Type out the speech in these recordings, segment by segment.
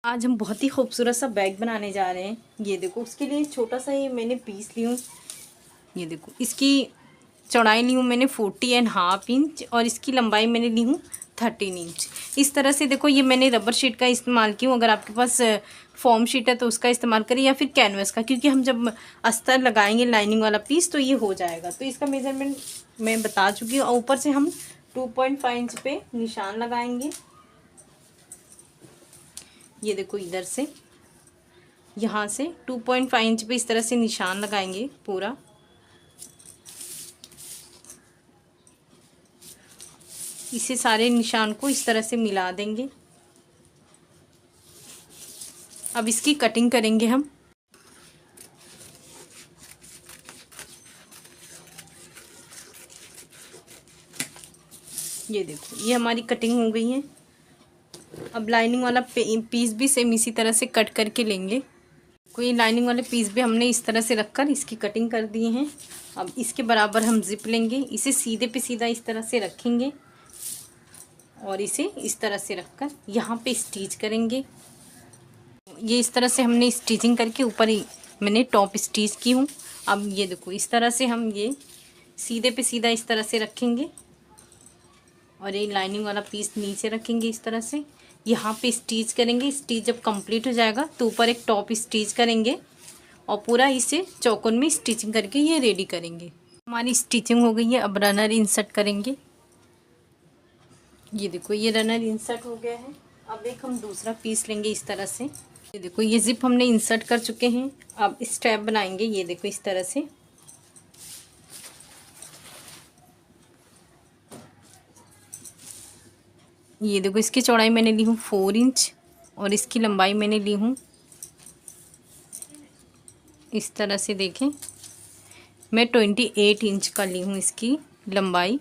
आज हम बहुत ही खूबसूरत सा बैग बनाने जा रहे हैं। ये देखो, उसके लिए छोटा सा ये मैंने पीस ली हूँ। ये देखो, इसकी चौड़ाई ली हूँ मैंने 40.5 इंच और इसकी लंबाई मैंने ली हूँ 13 इंच। इस तरह से देखो, ये मैंने रबर शीट का इस्तेमाल की हूँ। अगर आपके पास फॉर्म शीट है तो उसका इस्तेमाल करें, या फिर कैनवस का, क्योंकि हम जब अस्तर लगाएंगे लाइनिंग वाला पीस तो ये हो जाएगा। तो इसका मेजरमेंट मैं बता चुकी हूँ। और ऊपर से हम 2.5 इंच पे निशान लगाएंगे। ये देखो, इधर से यहाँ से 2.5 इंच पे इस तरह से निशान लगाएंगे पूरा। इसे सारे निशान को इस तरह से मिला देंगे। अब इसकी कटिंग करेंगे हम। ये देखो, ये हमारी कटिंग हो गई है। अब लाइनिंग वाला पीस भी सेम इसी तरह से कट करके लेंगे। कोई लाइनिंग वाले पीस भी हमने इस तरह से रखकर इसकी कटिंग कर दी है। अब इसके बराबर हम जिप लेंगे, इसे सीधे पे सीधा इस तरह से रखेंगे और इसे इस तरह से रखकर यहाँ पे स्टिच करेंगे। ये इस तरह से हमने स्टिचिंग करके ऊपर ही मैंने टॉप स्टिच की हूँ। अब ये देखो, इस तरह से हम ये सीधे पे सीधा इस तरह से रखेंगे और ये लाइनिंग वाला पीस नीचे रखेंगे इस तरह से। यहाँ पे स्टिच करेंगे। स्टिच जब कंप्लीट हो जाएगा तो ऊपर एक टॉप स्टिच करेंगे और पूरा इसे चौकोन में स्टिचिंग करके ये रेडी करेंगे। हमारी स्टिचिंग हो गई है। अब रनर इंसर्ट करेंगे। ये देखो, ये रनर इंसर्ट हो गया है। अब एक हम दूसरा पीस लेंगे इस तरह से। ये देखो, ये जिप हमने इंसर्ट कर चुके हैं। अब स्टेप बनाएंगे। ये देखो, इस तरह से ये देखो, इसकी चौड़ाई मैंने ली हूँ 4 इंच और इसकी लंबाई मैंने ली हूँ इस तरह से। देखें, मैं 28 इंच का ली हूँ इसकी लंबाई।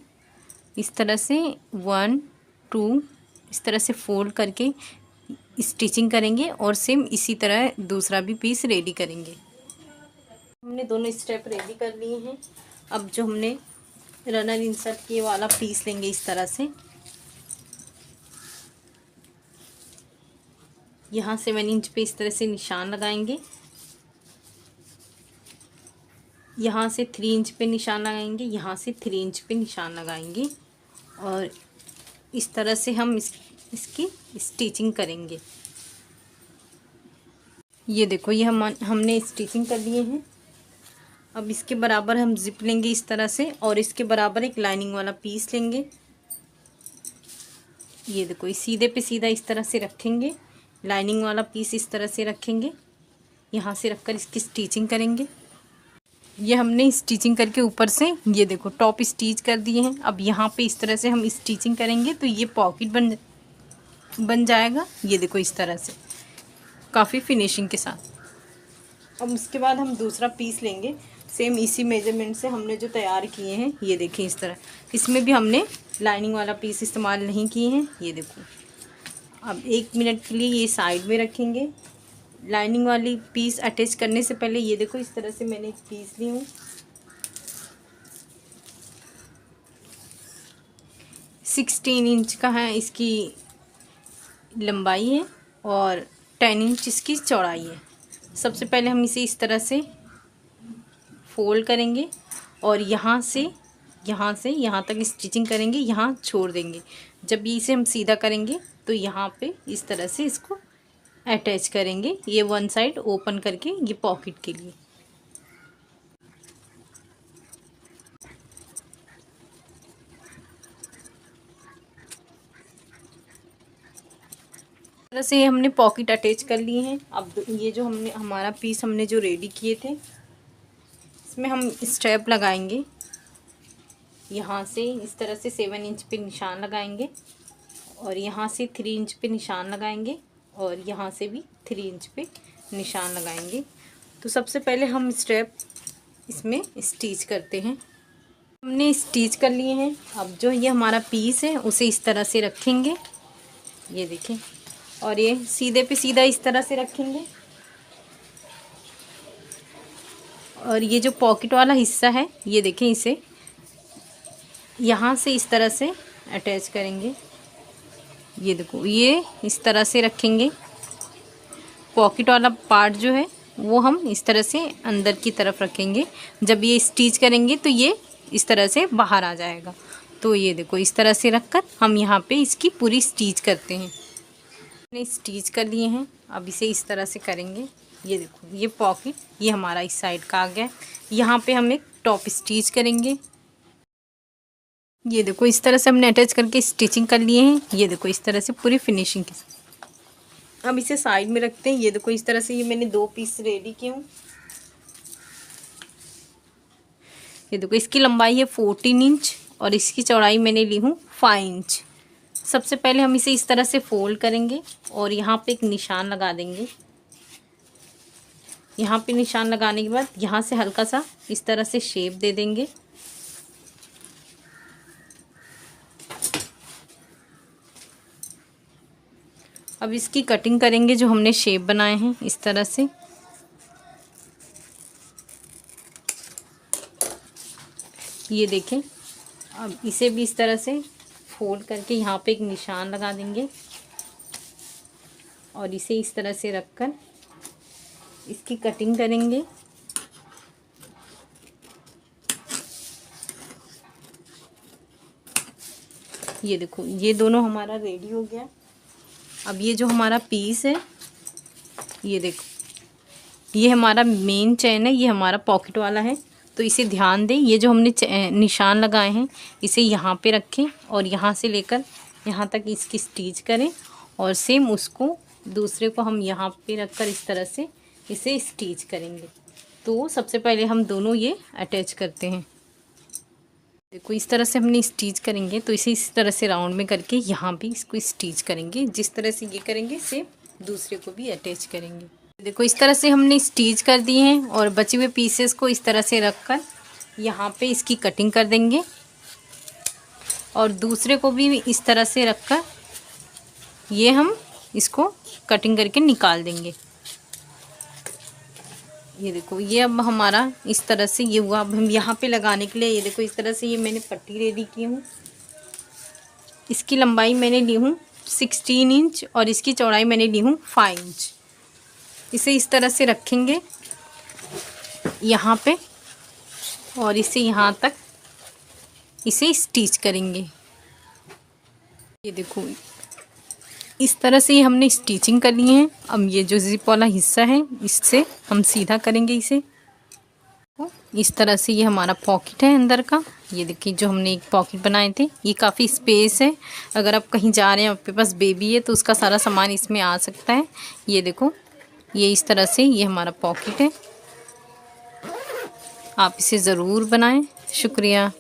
इस तरह से 1 2 इस तरह से फोल्ड करके स्टिचिंग करेंगे और सेम इसी तरह दूसरा भी पीस रेडी करेंगे। हमने दोनों स्टेप रेडी कर लिए हैं। अब जो हमने रनर इंसर्ट किए वाला पीस लेंगे इस तरह से। यहाँ 7 इंच पे इस तरह से निशान लगाएंगे। यहाँ से 3 इंच पे निशान लगाएंगे। यहाँ से 3 इंच पे निशान लगाएंगे और इस तरह से हम इसकी स्टिचिंग करेंगे। ये देखो, ये हमने स्टिचिंग कर लिए हैं। अब इसके बराबर हम जिप लेंगे इस तरह से और इसके बराबर एक लाइनिंग वाला पीस लेंगे। ये देखो, इस सीधे पे सीधा इस तरह से रखेंगे। लाइनिंग वाला पीस इस तरह से रखेंगे। यहाँ से रखकर इसकी स्टिचिंग करेंगे। ये हमने स्टिचिंग करके ऊपर से ये देखो टॉप स्टिच कर दिए हैं। अब यहाँ पे इस तरह से हम स्टिचिंग करेंगे तो ये पॉकेट बन जाएगा। ये देखो, इस तरह से काफ़ी फिनिशिंग के साथ। अब उसके बाद हम दूसरा पीस लेंगे सेम इसी मेजरमेंट से हमने जो तैयार किए हैं। ये देखिए, इस तरह इसमें भी हमने लाइनिंग वाला पीस इस्तेमाल नहीं किए हैं। ये देखो, अब 1 मिनट के लिए ये साइड में रखेंगे। लाइनिंग वाली पीस अटैच करने से पहले ये देखो, इस तरह से मैंने एक पीस ली हूँ। 16 इंच का है इसकी लंबाई है और 10 इंच इसकी चौड़ाई है। सबसे पहले हम इसे इस तरह से फोल्ड करेंगे और यहाँ से यहाँ तक स्टिचिंग करेंगे। यहाँ छोड़ देंगे। जब ये इसे हम सीधा करेंगे तो यहाँ पे इस तरह से इसको अटैच करेंगे। ये वन साइड ओपन करके ये पॉकेट के लिए। तरह से हमने पॉकेट अटैच कर लिए हैं। अब ये जो हमारा पीस हमने जो रेडी किए थे, इसमें हम स्ट्रैप लगाएंगे। यहाँ से इस तरह से 7 इंच पे निशान लगाएंगे और यहाँ से 3 इंच पे निशान लगाएंगे और यहाँ से भी 3 इंच पे निशान लगाएंगे। तो सबसे पहले हम स्ट्रैप इसमें स्टिच करते हैं। हमने स्टिच कर लिए हैं। अब जो ये हमारा पीस है उसे इस तरह से रखेंगे। ये देखें, और ये सीधे पे सीधा इस तरह से रखेंगे और ये जो पॉकेट वाला हिस्सा है ये देखें, इसे यहाँ से इस तरह से अटैच करेंगे। ये देखो, ये इस तरह से रखेंगे पॉकेट वाला पार्ट जो है वो हम इस तरह से अंदर की तरफ रखेंगे। जब ये स्टिच करेंगे तो ये इस तरह से बाहर आ जाएगा। तो ये देखो इस तरह से रखकर हम यहाँ पे इसकी पूरी स्टिच करते हैं। हमने स्टिच कर लिए हैं, अब इसे इस तरह से करेंगे। ये देखो ये पॉकेट ये हमारा इस साइड का आ गया। यहाँ पे हम एक टॉप स्टिच करेंगे। ये देखो इस तरह से हमने अटैच करके स्टिचिंग कर लिए हैं। ये देखो इस तरह से पूरी फिनिशिंग के साथ अब इसे साइड में रखते हैं। ये देखो इस तरह से ये मैंने 2 पीस रेडी किए हूँ। ये देखो इसकी लंबाई है 14 इंच और इसकी चौड़ाई मैंने ली हूँ 5 इंच। सबसे पहले हम इसे इस तरह से फोल्ड करेंगे और यहाँ पे एक निशान लगा देंगे। यहाँ पे निशान लगाने के बाद यहाँ से हल्का सा इस तरह से शेप दे देंगे। अब इसकी कटिंग करेंगे जो हमने शेप बनाए हैं इस तरह से। ये देखें, अब इसे भी इस तरह से फोल्ड करके यहाँ पे एक निशान लगा देंगे और इसे इस तरह से रखकर इसकी कटिंग करेंगे। ये देखो ये दोनों हमारा रेडी हो गया। अब ये जो हमारा पीस है ये देखो ये हमारा मेन चैन है, ये हमारा पॉकेट वाला है। तो इसे ध्यान दें, ये जो हमने निशान लगाए हैं इसे यहाँ पे रखें और यहाँ से लेकर यहाँ तक इसकी स्टिच करें और सेम उसको दूसरे को हम यहाँ पे रखकर इस तरह से इसे स्टिच करेंगे। तो सबसे पहले हम दोनों ये अटैच करते हैं। देखो इस तरह से हमने स्टिच करेंगे तो इसे इस तरह से राउंड में करके यहाँ भी इसको स्टिच करेंगे। जिस तरह से ये करेंगे सेम दूसरे को भी अटैच करेंगे। देखो इस तरह से हमने स्टिच कर दिए हैं और बचे हुए पीसेस को इस तरह से रखकर यहाँ पे इसकी कटिंग कर देंगे और दूसरे को भी इस तरह से रखकर ये हम इसको कटिंग करके निकाल देंगे। ये देखो ये अब हमारा इस तरह से ये हुआ। अब हम यहाँ पे लगाने के लिए ये देखो इस तरह से ये मैंने पट्टी रेडी की हूँ। इसकी लंबाई मैंने ली हूँ 16 इंच और इसकी चौड़ाई मैंने ली हूँ 5 इंच। इसे इस तरह से रखेंगे यहाँ पे और इसे यहाँ तक इसे स्टिच करेंगे। ये देखो इस तरह से हमने स्टिचिंग कर ली है। अब ये जो जिप वाला हिस्सा है इससे हम सीधा करेंगे इसे। इस तरह से ये हमारा पॉकेट है अंदर का। ये देखिए जो हमने एक पॉकेट बनाए थे, ये काफ़ी स्पेस है। अगर आप कहीं जा रहे हैं आपके पास बेबी है तो उसका सारा सामान इसमें आ सकता है। ये देखो ये इस तरह से ये हमारा पॉकेट है। आप इसे ज़रूर बनाएं। शुक्रिया।